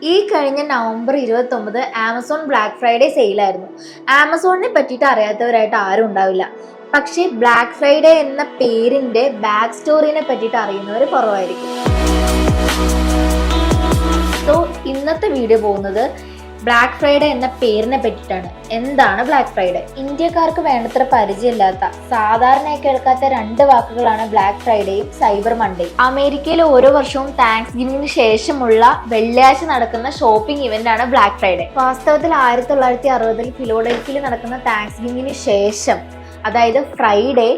ഈ കഴിഞ്ഞ November 29 Amazon black Friday സെയിലായിരുന്നു. ആമസോണിനെ പറ്റിയിട്ട് അറിയാത്തവരായിട്ട് ആരും ഉണ്ടാവില്ല. പക്ഷേ ബ്ലാക്ക് ഫ്രൈഡേ എന്ന പേരിന്റെ ബാക്ക് സ്റ്റോറിനെ പറ്റിയിട്ട് അറിയുന്നവർ കുറവായിരിക്കും. സോ ഇന്നത്തെ വീഡിയോ പോകുന്നത് ബ്ലാക്ക് ഫ്രൈഡേ എന്ന പേരിനെ പറ്റിയിട്ടാണ്. എന്താണ് ബ്ലാക്ക് ഫ്രൈഡേ? ഇന്ത്യക്കാർക്ക് വേണ്ടത്ര പരിചയമില്ലാത്ത, സാധാരണയായി കേൾക്കാത്ത രണ്ട് വാക്കുകളാണ് ബ്ലാക്ക് ഫ്രൈഡേയും സൈബർ മൺഡേയും. അമേരിക്കയിൽ ഓരോ വർഷവും താങ്ക്സ് ഗിവിംഗിന് ശേഷമുള്ള വെള്ളിയാഴ്ച നടക്കുന്ന ഷോപ്പിംഗ് ഇവന്റ് ആണ് ബ്ലാക്ക് ഫ്രൈഡേ. വാസ്തവത്തിൽ 1960 ഫിലോഡൽഫിയയിൽ നടക്കുന്ന താങ്ക്സ് ഗിവിംഗിന് ശേഷം, അതായത് Friday,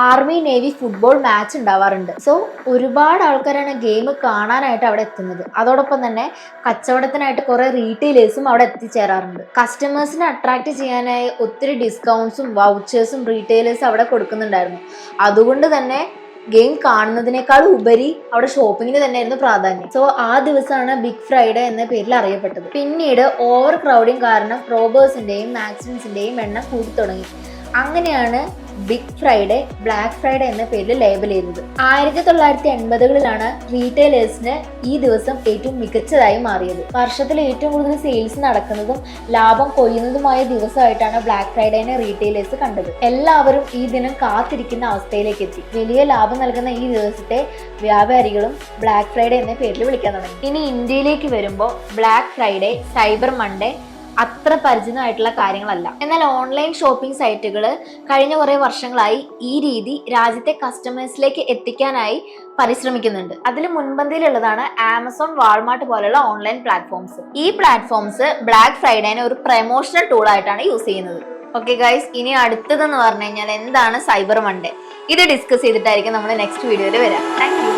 army navy football match ഉണ്ടാവാറുണ്ട്. സോ ഒരുപാട് ആൾക്കാരാണ് ഗെയിം കാണാനായിട്ട് അവിടെ എത്തുന്നത്. അതോടൊപ്പം തന്നെ കച്ചവടത്തിനായിട്ട് കുറെ റീറ്റെയിലേഴ്സും അവിടെ എത്തിച്ചേരാറുണ്ട്. കസ്റ്റമേഴ്സിനെ അട്രാക്ട് ചെയ്യാനായി ഒത്തിരി ഡിസ്കൗണ്ട്സും വൗച്ചേഴ്സും റീറ്റെയിലേഴ്സ് അവിടെ കൊടുക്കുന്നുണ്ടായിരുന്നു. അതുകൊണ്ട് തന്നെ ഗെയിം കാണുന്നതിനേക്കാൾ ഉപരി അവിടെ ഷോപ്പിങ്ങിന് തന്നെയായിരുന്നു പ്രാധാന്യം. സോ ആ ദിവസമാണ് ബിഗ് ഫ്രൈഡേ എന്ന പേരിൽ അറിയപ്പെട്ടത്. പിന്നീട് ഓവർ ക്രൗഡിങ് കാരണം റോബേഴ്സിന്റെയും ആക്സിഡൻസിന്റെയും എണ്ണം കൂടി തുടങ്ങി. അങ്ങനെയാണ് ബിഗ് ഫ്രൈഡേ ബ്ലാക്ക് ഫ്രൈഡേ എന്ന പേരിൽ ലേബൽ ചെയ്തത്. 1980കളിലാണ് റീറ്റെയിലേഴ്സിന് ഈ ദിവസം ഏറ്റവും മികച്ചതായി മാറിയത്. വർഷത്തിൽ ഏറ്റവും കൂടുതൽ സെയിൽസ് നടക്കുന്നതും ലാഭം കൊയ്യുന്നതുമായ ദിവസമായിട്ടാണ് ബ്ലാക്ക് ഫ്രൈഡേനെ റീറ്റെയിലേഴ്സ് കണ്ടത്. എല്ലാവരും ഈ ദിനം കാത്തിരിക്കുന്ന അവസ്ഥയിലേക്ക് എത്തി. വലിയ ലാഭം നൽകുന്ന ഈ ദിവസത്തെ വ്യാപാരികളും ബ്ലാക്ക് ഫ്രൈഡേ എന്ന പേരിൽ വിളിക്കാൻ തുടങ്ങി. ഇനി ഇന്ത്യയിലേക്ക് വരുമ്പോൾ ബ്ലാക്ക് ഫ്രൈഡേ, സൈബർ മൺഡേ അത്ര പരിചിതമായിട്ടുള്ള കാര്യങ്ങളല്ല. എന്നാൽ ഓൺലൈൻ ഷോപ്പിംഗ് സൈറ്റുകൾ കഴിഞ്ഞ കുറേ വർഷങ്ങളായി ഈ രീതി രാജ്യത്തെ കസ്റ്റമേഴ്സിലേക്ക് എത്തിക്കാനായി പരിശ്രമിക്കുന്നുണ്ട്. അതിൽ മുൻപന്തിയിലുള്ളതാണ് ആമസോൺ, വാൾമാർട്ട് പോലുള്ള ഓൺലൈൻ പ്ലാറ്റ്ഫോംസ്. ഈ പ്ലാറ്റ്ഫോംസ് ബ്ലാക്ക് ഫ്രൈഡേനെ ഒരു പ്രൊമോഷണൽ ടൂൾ ആയിട്ടാണ് യൂസ് ചെയ്യുന്നത്. ഓക്കെ ഗൈസ്, ഇനി അടുത്തതെന്ന് പറഞ്ഞു കഴിഞ്ഞാൽ എന്താണ് സൈബർ മൺഡേ? ഇത് ഡിസ്കസ് ചെയ്തിട്ടായിരിക്കും നമ്മൾ നെക്സ്റ്റ് വീഡിയോയിൽ വരാം. Thank you.